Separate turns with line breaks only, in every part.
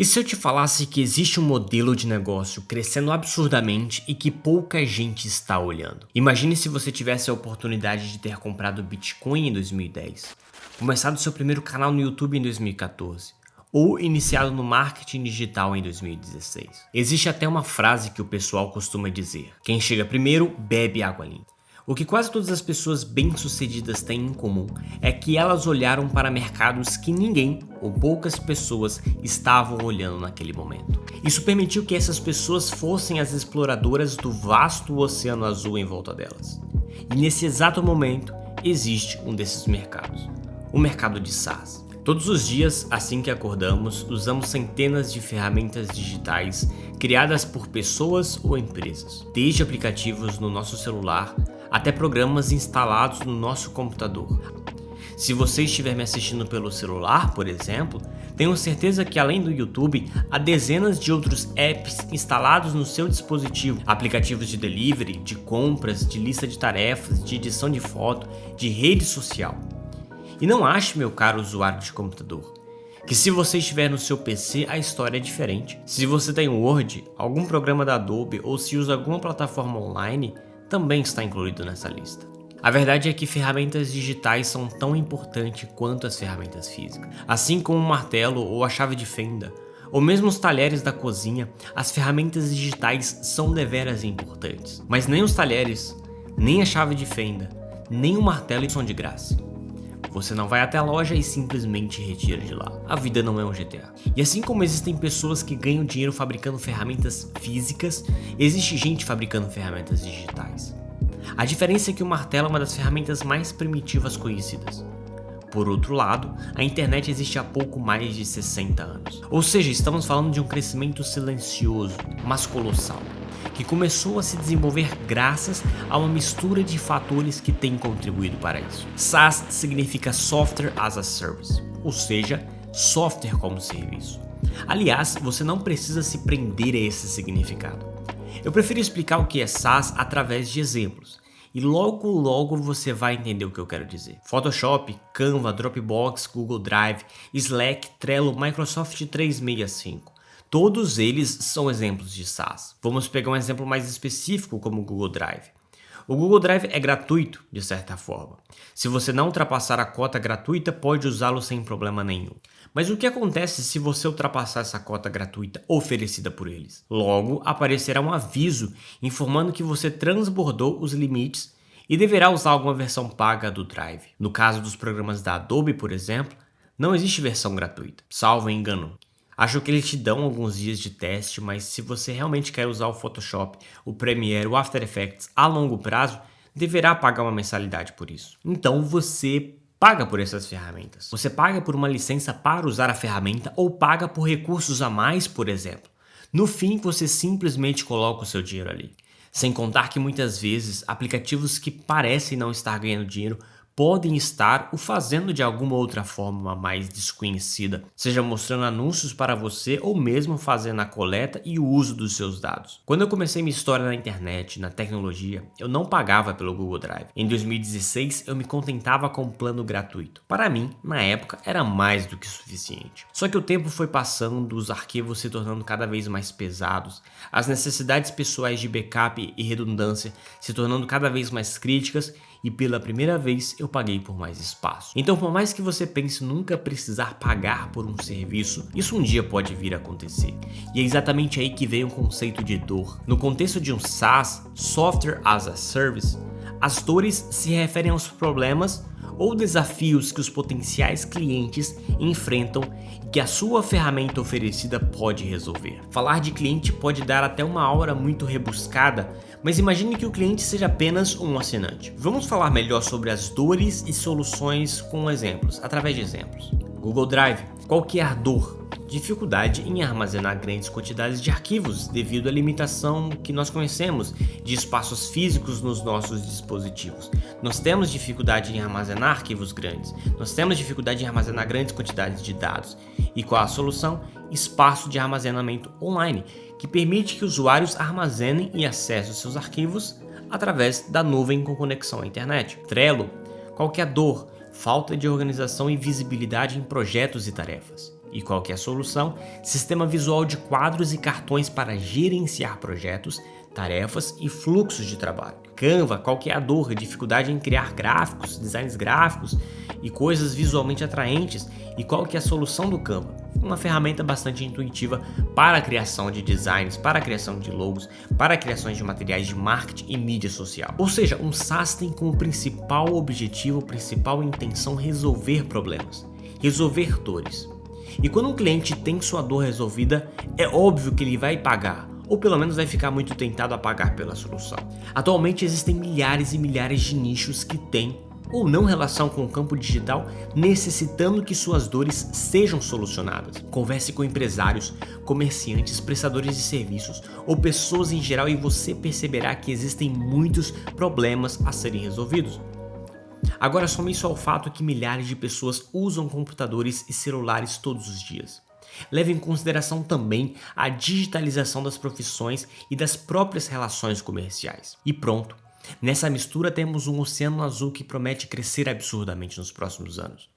E se eu te falasse que existe um modelo de negócio crescendo absurdamente e que pouca gente está olhando? Imagine se você tivesse a oportunidade de ter comprado Bitcoin em 2010, começado seu primeiro canal no YouTube em 2014, ou iniciado no marketing digital em 2016. Existe até uma frase que o pessoal costuma dizer: quem chega primeiro bebe água limpa. O que quase todas as pessoas bem-sucedidas têm em comum é que elas olharam para mercados que ninguém ou poucas pessoas estavam olhando naquele momento. Isso permitiu que essas pessoas fossem as exploradoras do vasto oceano azul em volta delas. E nesse exato momento existe um desses mercados, o mercado de SaaS. Todos os dias, assim que acordamos, usamos centenas de ferramentas digitais criadas por pessoas ou empresas, desde aplicativos no nosso celular até programas instalados no nosso computador. Se você estiver me assistindo pelo celular, por exemplo, tenho certeza que além do YouTube, há dezenas de outros apps instalados no seu dispositivo, aplicativos de delivery, de compras, de lista de tarefas, de edição de foto, de rede social. E não ache, meu caro usuário de computador, que se você estiver no seu PC a história é diferente. Se você tem Word, algum programa da Adobe ou se usa alguma plataforma online, também está incluído nessa lista. A verdade é que ferramentas digitais são tão importantes quanto as ferramentas físicas. Assim como o martelo ou a chave de fenda, ou mesmo os talheres da cozinha, as ferramentas digitais são deveras importantes. Mas nem os talheres, nem a chave de fenda, nem o martelo são de graça. Você não vai até a loja e simplesmente retira de lá. A vida não é um GTA. E assim como existem pessoas que ganham dinheiro fabricando ferramentas físicas, existe gente fabricando ferramentas digitais. A diferença é que o martelo é uma das ferramentas mais primitivas conhecidas. Por outro lado, a internet existe há pouco mais de 60 anos. Ou seja, estamos falando de um crescimento silencioso, mas colossal, que começou a se desenvolver graças a uma mistura de fatores que têm contribuído para isso. SaaS significa Software as a Service, ou seja, software como serviço. Aliás, você não precisa se prender a esse significado. Eu prefiro explicar o que é SaaS através de exemplos, e logo você vai entender o que eu quero dizer. Photoshop, Canva, Dropbox, Google Drive, Slack, Trello, Microsoft 365. Todos eles são exemplos de SaaS. Vamos pegar um exemplo mais específico como o Google Drive. O Google Drive é gratuito, de certa forma. Se você não ultrapassar a cota gratuita, pode usá-lo sem problema nenhum. Mas o que acontece se você ultrapassar essa cota gratuita oferecida por eles? Logo, aparecerá um aviso informando que você transbordou os limites e deverá usar alguma versão paga do Drive. No caso dos programas da Adobe, por exemplo, não existe versão gratuita, salvo engano. Acho que eles te dão alguns dias de teste, mas se você realmente quer usar o Photoshop, o Premiere, o After Effects a longo prazo, deverá pagar uma mensalidade por isso. Então você paga por essas ferramentas. Você paga por uma licença para usar a ferramenta ou paga por recursos a mais, por exemplo. No fim, você simplesmente coloca o seu dinheiro ali. Sem contar que muitas vezes aplicativos que parecem não estar ganhando dinheiro podem estar o fazendo de alguma outra forma mais desconhecida, seja mostrando anúncios para você ou mesmo fazendo a coleta e o uso dos seus dados. Quando eu comecei minha história na internet, na tecnologia, eu não pagava pelo Google Drive. Em 2016, eu me contentava com um plano gratuito. Para mim, na época, era mais do que suficiente. Só que o tempo foi passando, os arquivos se tornando cada vez mais pesados, as necessidades pessoais de backup e redundância se tornando cada vez mais críticas e pela primeira vez eu paguei por mais espaço. Então, por mais que você pense nunca precisar pagar por um serviço, isso um dia pode vir a acontecer. E é exatamente aí que vem o conceito de dor. No contexto de um SaaS, Software as a Service, as dores se referem aos problemas ou desafios que os potenciais clientes enfrentam e que a sua ferramenta oferecida pode resolver. Falar de cliente pode dar até uma aura muito rebuscada, mas imagine que o cliente seja apenas um assinante. Vamos falar melhor sobre as dores e soluções com exemplos, através de exemplos. Google Drive. Qualquer dor. Dificuldade em armazenar grandes quantidades de arquivos devido à limitação que nós conhecemos de espaços físicos nos nossos dispositivos. Nós temos dificuldade em armazenar arquivos grandes, nós temos dificuldade em armazenar grandes quantidades de dados. E qual a solução? Espaço de armazenamento online, que permite que usuários armazenem e acessem seus arquivos através da nuvem com conexão à internet. Trello. Qualquer dor. Falta de organização e visibilidade em projetos e tarefas. E qual que é a solução? Sistema visual de quadros e cartões para gerenciar projetos, tarefas e fluxos de trabalho. Canva, qual que é a dor, a dificuldade em criar gráficos, designs gráficos e coisas visualmente atraentes. E qual que é a solução do Canva? Uma ferramenta bastante intuitiva para a criação de designs, para a criação de logos, para a criação de materiais de marketing e mídia social. Ou seja, um SaaS tem como principal objetivo, principal intenção resolver problemas, resolver dores. E quando um cliente tem sua dor resolvida, é óbvio que ele vai pagar, ou pelo menos vai ficar muito tentado a pagar pela solução. Atualmente existem milhares e milhares de nichos que têm ou não relação com o campo digital, necessitando que suas dores sejam solucionadas. Converse com empresários, comerciantes, prestadores de serviços ou pessoas em geral e você perceberá que existem muitos problemas a serem resolvidos. Agora some isso ao fato que milhares de pessoas usam computadores e celulares todos os dias. Leve em consideração também a digitalização das profissões e das próprias relações comerciais. E pronto. Nessa mistura temos um oceano azul que promete crescer absurdamente nos próximos anos.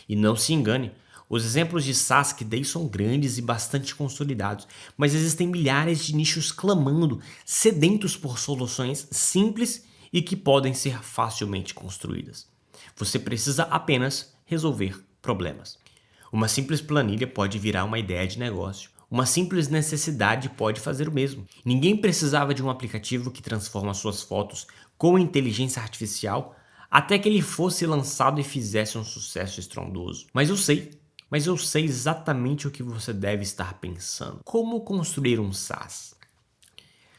E não se engane, os exemplos de SaaS que dei são grandes e bastante consolidados, mas existem milhares de nichos clamando, sedentos por soluções simples e que podem ser facilmente construídas. Você precisa apenas resolver problemas. Uma simples planilha pode virar uma ideia de negócio. Uma simples necessidade pode fazer o mesmo. Ninguém precisava de um aplicativo que transforma suas fotos com inteligência artificial até que ele fosse lançado e fizesse um sucesso estrondoso. Mas eu sei exatamente o que você deve estar pensando. Como construir um SaaS?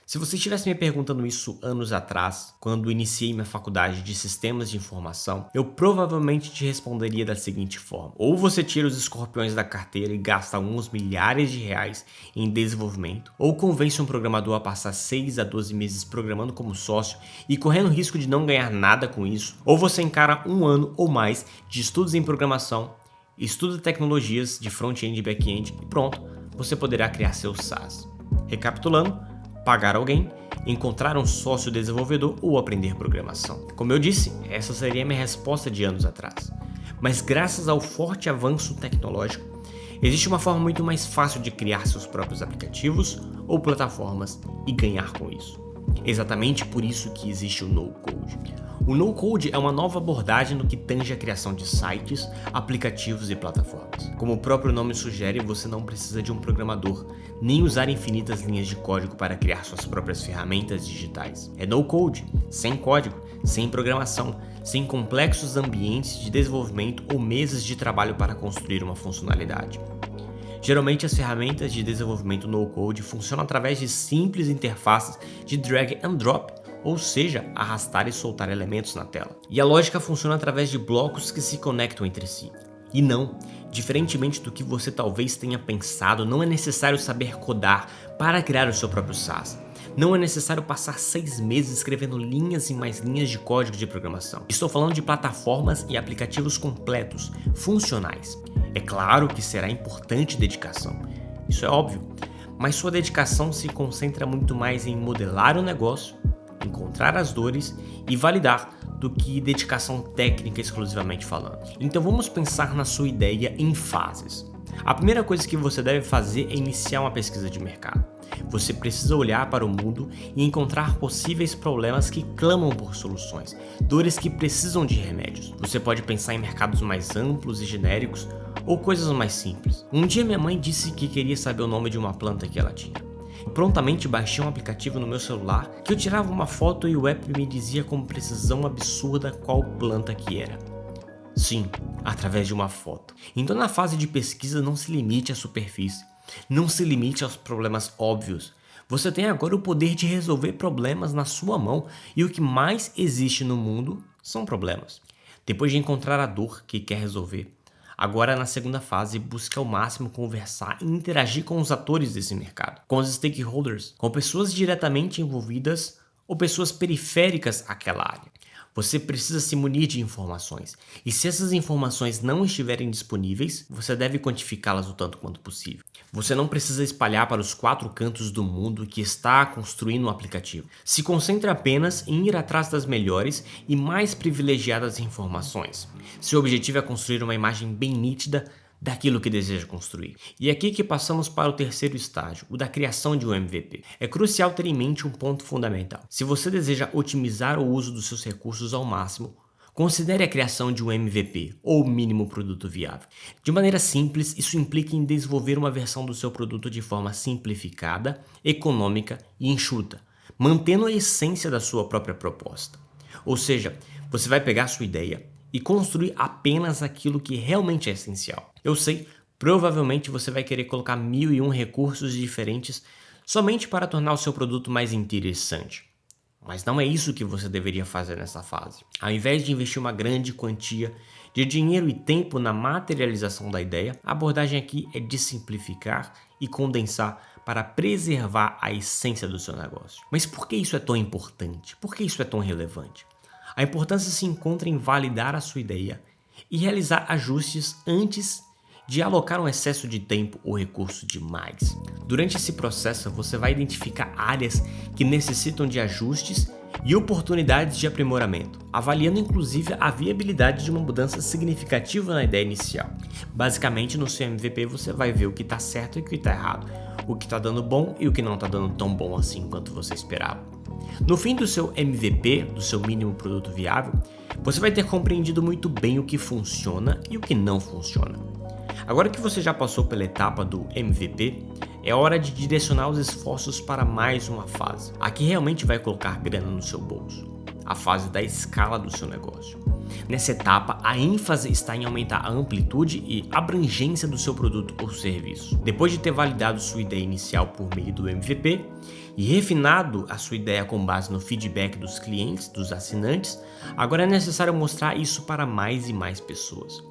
Se você estivesse me perguntando isso anos atrás, quando iniciei minha faculdade de sistemas de informação, eu provavelmente te responderia da seguinte forma: ou você tira os escorpiões da carteira e gasta alguns milhares de reais em desenvolvimento, ou convence um programador a passar 6 a 12 meses programando como sócio e correndo o risco de não ganhar nada com isso, ou você encara um ano ou mais de estudos em programação, estuda tecnologias de front-end e back-end e pronto, você poderá criar seu SaaS. Recapitulando, pagar alguém, encontrar um sócio desenvolvedor ou aprender programação. Como eu disse, essa seria a minha resposta de anos atrás. Mas graças ao forte avanço tecnológico, existe uma forma muito mais fácil de criar seus próprios aplicativos ou plataformas e ganhar com isso. Exatamente por isso que existe o No-Code. O No-Code é uma nova abordagem no que tange a criação de sites, aplicativos e plataformas. Como o próprio nome sugere, você não precisa de um programador, nem usar infinitas linhas de código para criar suas próprias ferramentas digitais. É No-Code, sem código, sem programação, sem complexos ambientes de desenvolvimento ou mesas de trabalho para construir uma funcionalidade. Geralmente as ferramentas de desenvolvimento no-code funcionam através de simples interfaces de drag and drop, ou seja, arrastar e soltar elementos na tela. E a lógica funciona através de blocos que se conectam entre si. E não, diferentemente do que você talvez tenha pensado, não é necessário saber codar para criar o seu próprio SaaS. Não é necessário passar 6 meses escrevendo linhas e mais linhas de código de programação. Estou falando de plataformas e aplicativos completos, funcionais. É claro que será importante dedicação, isso é óbvio, mas sua dedicação se concentra muito mais em modelar o negócio, encontrar as dores e validar do que dedicação técnica exclusivamente falando. Então vamos pensar na sua ideia em fases. A primeira coisa que você deve fazer é iniciar uma pesquisa de mercado. Você precisa olhar para o mundo e encontrar possíveis problemas que clamam por soluções, dores que precisam de remédios. Você pode pensar em mercados mais amplos e genéricos ou coisas mais simples. Um dia minha mãe disse que queria saber o nome de uma planta que ela tinha. Prontamente baixei um aplicativo no meu celular que eu tirava uma foto e o app me dizia com precisão absurda qual planta que era. Sim, através de uma foto. Então na fase de pesquisa não se limite à superfície. Não se limite aos problemas óbvios. Você tem agora o poder de resolver problemas na sua mão e o que mais existe no mundo são problemas. Depois de encontrar a dor que quer resolver, agora na segunda fase busque ao máximo conversar e interagir com os atores desse mercado, com os stakeholders, com pessoas diretamente envolvidas ou pessoas periféricas àquela área. Você precisa se munir de informações, e se essas informações não estiverem disponíveis, você deve quantificá-las o tanto quanto possível. Você não precisa espalhar para os 4 cantos do mundo que está construindo um aplicativo. Se concentre apenas em ir atrás das melhores e mais privilegiadas informações. Seu objetivo é construir uma imagem bem nítida daquilo que deseja construir. E é aqui que passamos para o terceiro estágio, o da criação de um MVP. É crucial ter em mente um ponto fundamental. Se você deseja otimizar o uso dos seus recursos ao máximo, considere a criação de um MVP, ou mínimo produto viável. De maneira simples, isso implica em desenvolver uma versão do seu produto de forma simplificada, econômica e enxuta, mantendo a essência da sua própria proposta. Ou seja, você vai pegar a sua ideia e construir apenas aquilo que realmente é essencial. Eu sei, provavelmente você vai querer colocar 1001 recursos diferentes somente para tornar o seu produto mais interessante. Mas não é isso que você deveria fazer nessa fase. Ao invés de investir uma grande quantia de dinheiro e tempo na materialização da ideia, a abordagem aqui é de simplificar e condensar para preservar a essência do seu negócio. Mas por que isso é tão importante? Por que isso é tão relevante? A importância se encontra em validar a sua ideia e realizar ajustes antes de alocar um excesso de tempo ou recurso demais. Durante esse processo, você vai identificar áreas que necessitam de ajustes e oportunidades de aprimoramento, avaliando inclusive a viabilidade de uma mudança significativa na ideia inicial. Basicamente, no seu MVP você vai ver o que está certo e o que está errado, o que está dando bom e o que não está dando tão bom assim quanto você esperava. No fim do seu MVP, do seu mínimo produto viável, você vai ter compreendido muito bem o que funciona e o que não funciona. Agora que você já passou pela etapa do MVP, é hora de direcionar os esforços para mais uma fase. Aqui realmente vai colocar grana no seu bolso, a fase da escala do seu negócio. Nessa etapa, a ênfase está em aumentar a amplitude e abrangência do seu produto ou serviço. Depois de ter validado sua ideia inicial por meio do MVP e refinado a sua ideia com base no feedback dos clientes, dos assinantes, agora é necessário mostrar isso para mais e mais pessoas.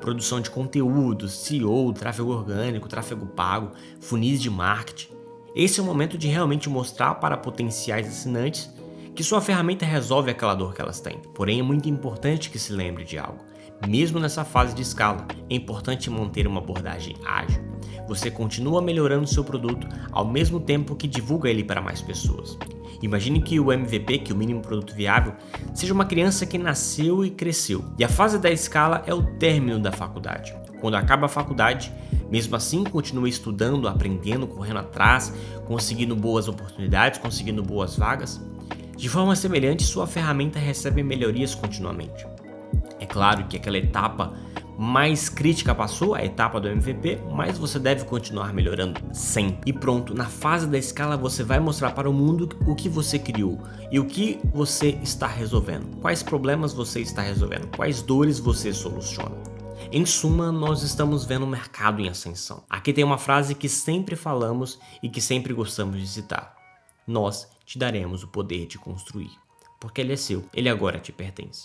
Produção de conteúdo, SEO, tráfego orgânico, tráfego pago, funis de marketing. Esse é o momento de realmente mostrar para potenciais assinantes que sua ferramenta resolve aquela dor que elas têm. Porém, é muito importante que se lembre de algo. Mesmo nessa fase de escala, é importante manter uma abordagem ágil. Você continua melhorando seu produto ao mesmo tempo que divulga ele para mais pessoas. Imagine que o MVP, que é o mínimo produto viável, seja uma criança que nasceu e cresceu. E a fase da escala é o término da faculdade. Quando acaba a faculdade, mesmo assim continua estudando, aprendendo, correndo atrás, conseguindo boas oportunidades, conseguindo boas vagas. De forma semelhante, sua ferramenta recebe melhorias continuamente. É claro que aquela etapa mais crítica passou, a etapa do MVP, mas você deve continuar melhorando sempre. E pronto, na fase da escala você vai mostrar para o mundo o que você criou e o que você está resolvendo, quais problemas você está resolvendo, quais dores você soluciona. Em suma, nós estamos vendo um mercado em ascensão. Aqui tem uma frase que sempre falamos e que sempre gostamos de citar. Nós te daremos o poder de construir, porque ele é seu, ele agora te pertence.